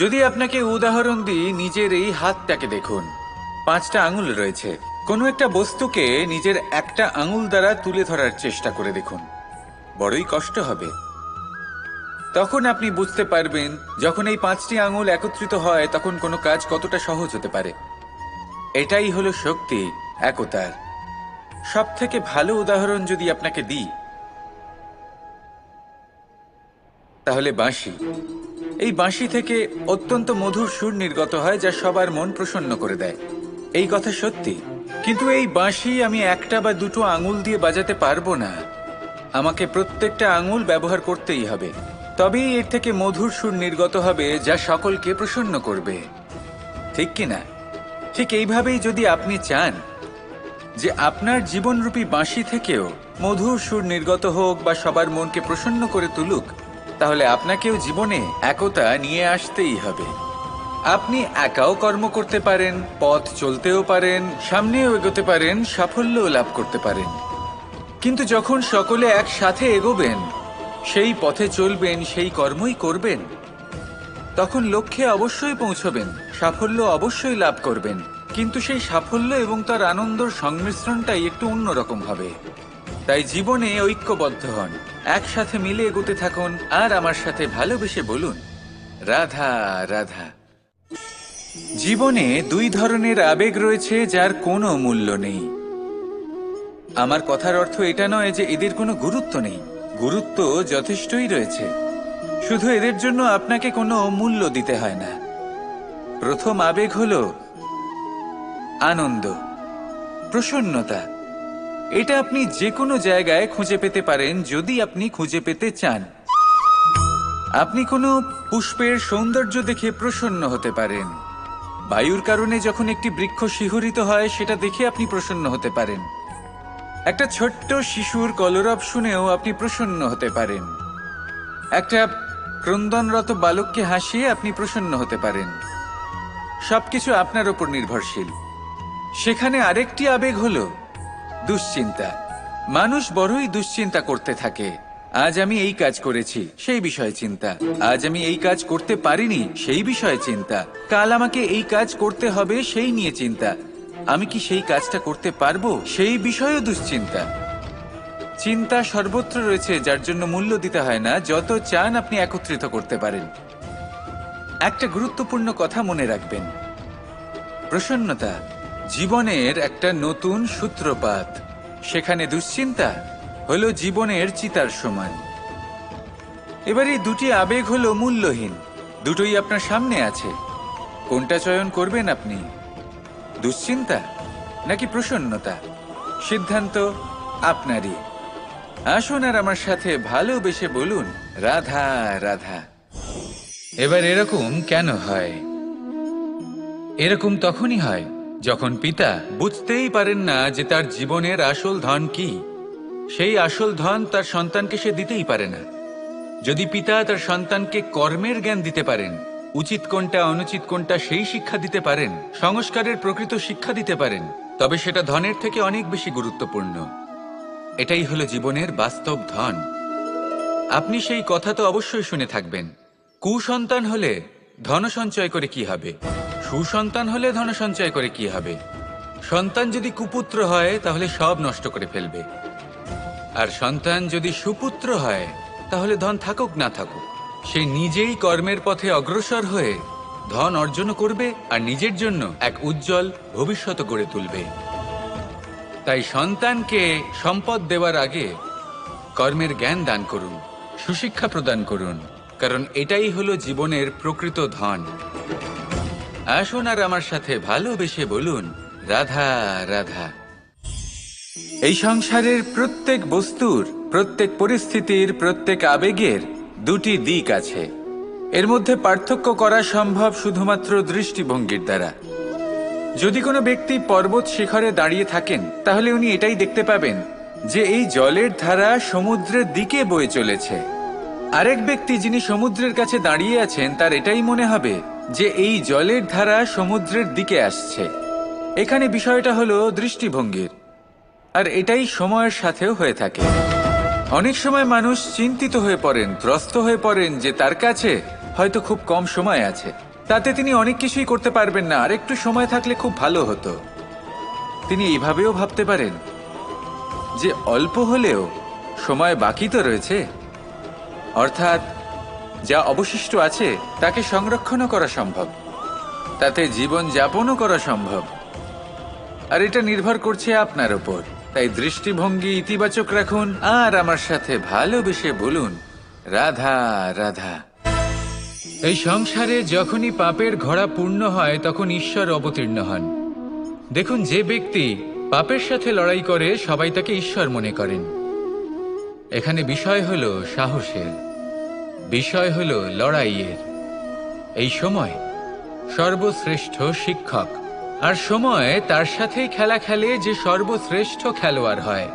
যদি আপনাকে উদাহরণ দিই, নিজের এই হাতটাকে দেখুন, 5টা আঙুল রয়েছে। কোনো একটা বস্তুকে নিজের একটা আঙুল দ্বারা তুলে ধরার চেষ্টা করে দেখুন, বড়ই কষ্ট হবে। তখন আপনি বুঝতে পারবেন যখন এই 5টি আঙুল একত্রিত হয় তখন কোনো কাজ কতটা সহজ হতে পারে। এটাই হলো শক্তি, একতার। সব থেকে ভালো উদাহরণ যদি আপনাকে দিই তাহলে বাঁশি। এই বাঁশি থেকে অত্যন্ত মধুর সুর নির্গত হয় যা সবার মন প্রসন্ন করে দেয়। এই কথা সত্যি, কিন্তু এই বাঁশি আমি একটা বা দুটো আঙুল দিয়ে বাজাতে পারবো না। আমাকে প্রত্যেকটা আঙুল ব্যবহার করতেই হবে, তবেই এর থেকে মধুর সুর নির্গত হবে যা সকলকে প্রসন্ন করবে, ঠিক কি না? ঠিক এইভাবেই যদি আপনি চান যে আপনার জীবনরূপী বাঁশি থেকেও মধুর সুর নির্গত হোক বা সবার মনকে প্রসন্ন করে তুলুক, তাহলে আপনাকেও জীবনে একতা নিয়ে আসতেই হবে। আপনি একাও কর্ম করতে পারেন, পথ চলতেও পারেন, সামনেও এগোতে পারেন, সাফল্যও লাভ করতে পারেন। কিন্তু যখন সকলে একসাথে এগোবেন, সেই পথে চলবেন, সেই কর্মই করবেন, তখন লক্ষ্যে অবশ্যই পৌঁছবেন, সাফল্য অবশ্যই লাভ করবেন। কিন্তু সেই সাফল্য এবং তার আনন্দর সংমিশ্রণটাই একটু অন্যরকম হবে। তাই জীবনে ঐক্যবদ্ধ হন, একসাথে মিলে এগোতে থাকুন, আর আমার সাথে ভালোবেসে বলুন, রাধা রাধা। জীবনে দুই ধরনের আবেগ রয়েছে যার কোনো মূল্য নেই। আমার কথার অর্থ এটা নয় যে এদের কোনো গুরুত্ব নেই, গুরুত্ব যথেষ্টই রয়েছে, শুধু এদের জন্য আপনাকে কোনো মূল্য দিতে হয় না। প্রথম আবেগ হলো আনন্দ, প্রসন্নতা। এটা আপনি যে কোনো জায়গায় খুঁজে পেতে পারেন যদি আপনি খুঁজে পেতে চান। আপনি কোনো পুষ্পের সৌন্দর্য দেখে প্রসন্ন হতে পারেন। বায়ুর কারণে যখন একটি বৃক্ষ শিহরিত হয় সেটা দেখে আপনি প্রসন্ন হতে পারেন। একটা ছোট্ট শিশুর কলরব শুনেও আপনি প্রসন্ন হতে পারেন। একটা ক্রন্দনরত বালককে হাসিয়ে আপনি প্রসন্ন হতে পারেন। সবকিছু আপনার উপর নির্ভরশীল। সেখানে আরেকটি আবেগ হলো দুশ্চিন্তা। মানুষ বড়ই দুশ্চিন্তা করতে থাকে। আজ আমি এই কাজ করেছি, সেই বিষয়ে চিন্তা। আজ আমি এই কাজ করতে পারিনি, সেই বিষয়ে চিন্তা। কাল আমাকে এই কাজ করতে হবে, সেই নিয়ে চিন্তা। আমি কি সেই কাজটা করতে পারবো, সেই বিষয়েও দুশ্চিন্তা। চিন্তা সর্বত্র রয়েছে, যার জন্য মূল্য দিতে হয় না। যত চান আপনি একত্রিত করতে পারেন। একটা গুরুত্বপূর্ণ কথা মনে রাখবেন, প্রসন্নতা জীবনের একটা নতুন সূত্রপাত। সেখানে দুশ্চিন্তা হলো জীবনের চিতার সমান। এবার এই দুটি আবেগ হলো মূল্যহীন, দুটোই আপনার সামনে আছে। কোনটা চয়ন করবেন আপনি, দুশ্চিন্তা নাকি প্রসন্নতা? সিদ্ধান্ত আপনারই। আসুন আর আমার সাথে ভালোবেসে বলুন, রাধা রাধা। এবার এরকম কেন হয়? এরকম তখনই হয় যখন পিতা বুঝতেই পারেন না যে তার জীবনের আসল ধন কি। সেই আসল ধন তার সন্তানকে সে দিতেই পারে না। যদি পিতা তার সন্তানকে কর্মের জ্ঞান দিতে পারেন, উচিত কোনটা অনুচিত কোনটা সেই শিক্ষা দিতে পারেন, সংস্কারের প্রকৃত শিক্ষা দিতে পারেন, তবে সেটা ধনের থেকে অনেক বেশি গুরুত্বপূর্ণ। এটাই হলো জীবনের বাস্তব ধন। আপনি সেই কথা তো অবশ্যই শুনে থাকবেন, কুসন্তান হলে ধন সঞ্চয় করে কি হবে, সুসন্তান হলে ধন সঞ্চয় করে কি হবে। সন্তান যদি কুপুত্র হয় তাহলে সব নষ্ট করে ফেলবে, আর সন্তান যদি সুপুত্র হয় তাহলে ধন থাকুক না থাকুক সে নিজেই কর্মের পথে অগ্রসর হয়ে ধন অর্জন করবে আর নিজের জন্য এক উজ্জ্বল ভবিষ্যৎ গড়ে তুলবে। তাই সন্তানকে সম্পদ দেওয়ার আগে কর্মের জ্ঞান দান করুন, সুশিক্ষা প্রদান করুন, কারণ এটাই হলো জীবনের প্রকৃত ধন। আসুন আর আমার সাথে ভালোবেসে বলুন, রাধা রাধা। এই সংসারের প্রত্যেক বস্তুর, প্রত্যেক পরিস্থিতির, প্রত্যেক আবেগের দুটি দিক আছে। এর মধ্যে পার্থক্য করা সম্ভব শুধুমাত্র দৃষ্টিভঙ্গির দ্বারা। যদি কোনো ব্যক্তি পর্বত শিখরে দাঁড়িয়ে থাকেন তাহলে উনি এটাই দেখতে পাবেন যে এই জলের ধারা সমুদ্রের দিকে বয়ে চলেছে। আরেক ব্যক্তি যিনি সমুদ্রের কাছে দাঁড়িয়ে আছেন তার এটাই মনে হবে যে এই জলের ধারা সমুদ্রের দিকে আসছে। এখানে বিষয়টা হলো দৃষ্টিভঙ্গির, আর এটাই সময়ের সাথেও হয়ে থাকে। অনেক সময় মানুষ চিন্তিত হয়ে পড়েন, ত্রস্ত হয়ে পড়েন যে তার কাছে হয়তো খুব কম সময় আছে, তাতে তিনি অনেক কিছুই করতে পারবেন না, আর একটু সময় থাকলে খুব ভালো হতো। তিনি এইভাবেও ভাবতে পারেন যে অল্প হলেও সময় বাকি তো রয়েছে, অর্থাৎ যা অবশিষ্ট আছে তাকে সংরক্ষণও করা সম্ভব, তাতে জীবন যাপনও করা সম্ভব। আর এটা নির্ভর করছে আপনার ওপর। তাই দৃষ্টিভঙ্গি ইতিবাচক রাখুন আর আমার সাথে ভালোবেসে বলুন, রাধা রাধা। এই সংসারে যখনই পাপের ঘোড়া পূর্ণ হয় তখন ঈশ্বর অবতীর্ণ হন। দেখুন, যে ব্যক্তি পাপের সাথে লড়াই করে সবাই তাকে ঈশ্বর মনে করেন। এখানে বিষয় হলো সাহসের, বিষয় হলো লড়াইয়ের। এই সময় সর্বশ্রেষ্ঠ শিক্ষক, আর সময় তার সাথেই খেলা খেলে যে সর্বশ্রেষ্ঠ খেলোয়াড় হয়।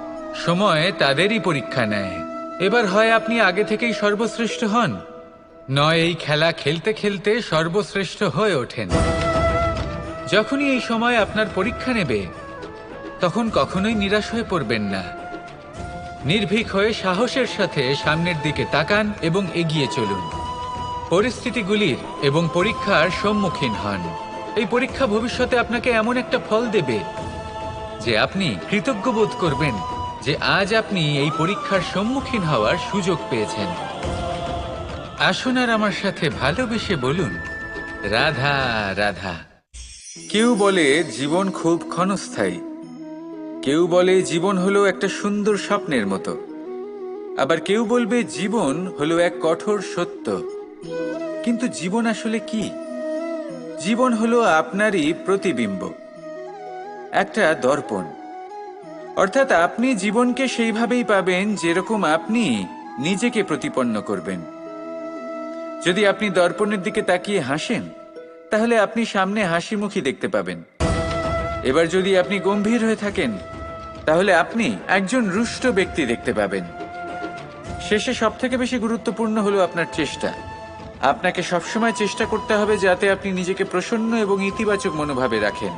সময় তাদেরই পরীক্ষা নেয়। এবার হয় আপনি আগে থেকেই সর্বশ্রেষ্ঠ হন, নয় এই খেলা খেলতে খেলতে সর্বশ্রেষ্ঠ হয়ে ওঠেন। যখনই এই সময় আপনার পরীক্ষা নেবে তখন কখনোই নিরাশ হয়ে পড়বেন না। নির্ভীক হয়ে সাহসের সাথে সামনের দিকে তাকান এবং এগিয়ে চলুন। পরিস্থিতিগুলির এবং পরীক্ষার সম্মুখীন হন। এই পরীক্ষা ভবিষ্যতে আপনাকে এমন একটা ফল দেবে যে আপনি কৃতজ্ঞ বোধ করবেন যে আজ আপনি এই পরীক্ষার সম্মুখীন হওয়ার সুযোগ পেয়েছেন। আসুন আর আমার সাথে ভালোবেসে বলুন, রাধা রাধা। কেউ বলে জীবন খুব ক্ষণস্থায়ী, কেউ বলে জীবন হলো একটা সুন্দর স্বপ্নের মতো, আবার কেউ বলবে জীবন হলো এক কঠোর সত্য। কিন্তু জীবন আসলে কি? জীবন হলো আপনারই প্রতিবিম্ব, একটা দর্পণ। অর্থাৎ আপনি জীবনকে সেইভাবেই পাবেন যেরকম আপনি নিজেকে প্রতিপন্ন করবেন। যদি আপনি দর্পণের দিকে তাকিয়ে হাসেন তাহলে আপনি সামনে হাসি মুখী দেখতে পাবেন। এবার যদি আপনি গম্ভীর হয়ে থাকেন তাহলে আপনি একজন রুষ্ট ব্যক্তি দেখতে পাবেন। শেষে সবথেকে বেশি গুরুত্বপূর্ণ হলো আপনার চেষ্টা। আপনাকে সবসময় চেষ্টা করতে হবে যাতে আপনি নিজেকে প্রসন্ন এবং ইতিবাচক মনোভাবে রাখেন।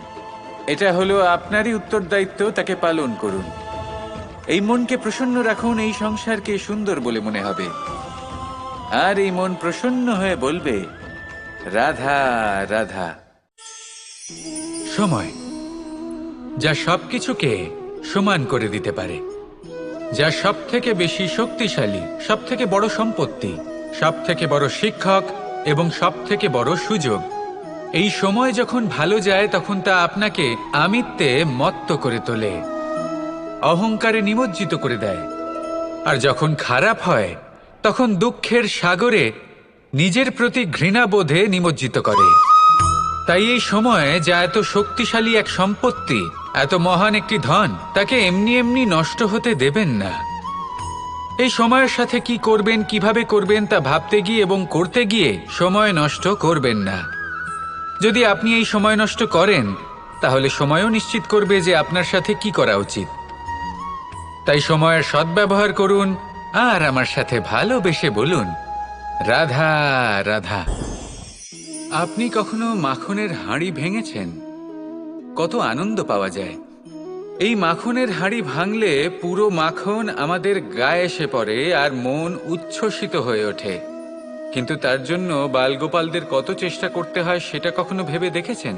এটা হলো আপনারই উত্তরদায়িত্ব, তাকে পালন করুন। এই মনকে প্রসন্ন রাখুন, এই সংসারকে সুন্দর বলে মনে হবে। আর এই মন প্রসন্ন হয়ে বলবে, রাধা রাধা। সময় যা সবকিছুকে সমান করে দিতে পারে, যা সব থেকে বেশি শক্তিশালী, সব থেকে বড় সম্পত্তি, সব থেকে বড় শিক্ষক এবং সব থেকে বড় সুযোগ। এই সময় যখন ভালো যায় তখন তা আপনাকে আমিত্বে মত্ত করে তোলে, অহংকারে নিমজ্জিত করে দেয়। আর যখন খারাপ হয় তখন দুঃখের সাগরে নিজের প্রতি ঘৃণাবোধে নিমজ্জিত করে। তাই এই সময় যা এত শক্তিশালী এক সম্পত্তি, এত মহান একটি ধন, তাকে এমনি এমনি নষ্ট হতে দেবেন না। এই সময়ের সাথে কি করবেন, কিভাবে করবেন তা ভাবতে গিয়ে এবং করতে গিয়ে সময় নষ্ট করবেন না। যদি আপনি এই সময় নষ্ট করেন তাহলে সময়ও নিশ্চিত করবে যে আপনার সাথে কি করা উচিত। তাই সময়ের সদ্ব্যবহার করুন আর আমার সাথে ভালোবেসে বলুন, রাধা রাধা। আপনি কখনো মাখনের হাঁড়ি ভেঙেছেন? কত আনন্দ পাওয়া যায়। এই মাখনের হাঁড়ি ভাঙলে পুরো মাখন আমাদের গায়ে এসে পড়ে আর মন উচ্ছ্বসিত হয়ে ওঠে। কিন্তু তার জন্য বালগোপালদের কত চেষ্টা করতে হয় সেটা কখনো ভেবে দেখেছেন?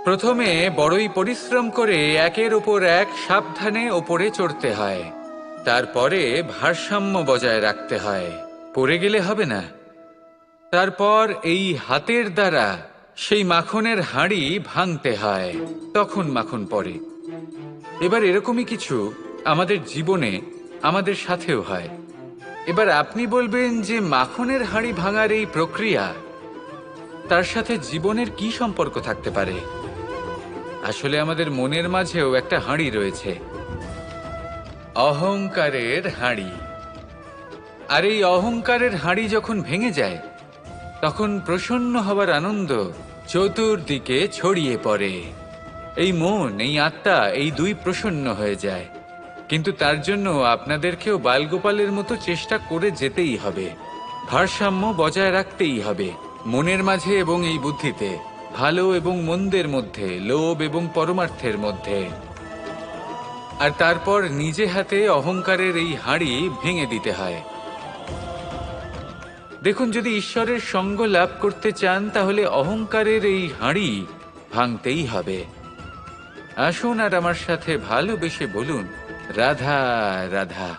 প্রথমে বড়ই পরিশ্রম করে একের ওপর এক সাবধানে ওপরে চড়তে হয়, তারপরে ভারসাম্য বজায় রাখতে হয়, পড়ে গেলে হবে না। তারপর এই হাতের দ্বারা সেই মাখনের হাঁড়ি ভাঙতে হয়, তখন মাখন পড়ে। এবার এরকমই কিছু আমাদের জীবনে আমাদের সাথেও হয়। এবার আপনি বলবেন যে মাখনের হাঁড়ি ভাঙার এই প্রক্রিয়া, তার সাথে জীবনের কি সম্পর্ক থাকতে পারে? আসলে আমাদের মনের মাঝেও একটা হাঁড়ি রয়েছে, অহংকারের হাঁড়ি। আর এই অহংকারের হাঁড়ি যখন ভেঙে যায় তখন প্রসন্ন হবার আনন্দ চতুর্দিকে ছড়িয়ে পড়ে। এই মন, এই আত্মা, এই দুই প্রসন্ন হয়ে যায়। কিন্তু তার জন্য আপনাদেরকেও বালগোপালের মতো চেষ্টা করে যেতেই হবে, ভারসাম্য বজায় রাখতেই হবে মনের মাঝে এবং এই বুদ্ধিতে, ভালো এবং মন্দের মধ্যে, লোভ এবং পরমার্থের মধ্যে। আর তারপর নিজে হাতে অহংকারের এই হাঁড়ি ভেঙে দিতে হয়। দেখুন, যদি ঈশ্বরের সঙ্গ লাভ করতে চান তাহলে অহংকারের এই হাঁড়ি ভাঙতেই হবে। আসুন আর আমার সাথে ভালোবেসে বলুন, রাধা রাধা।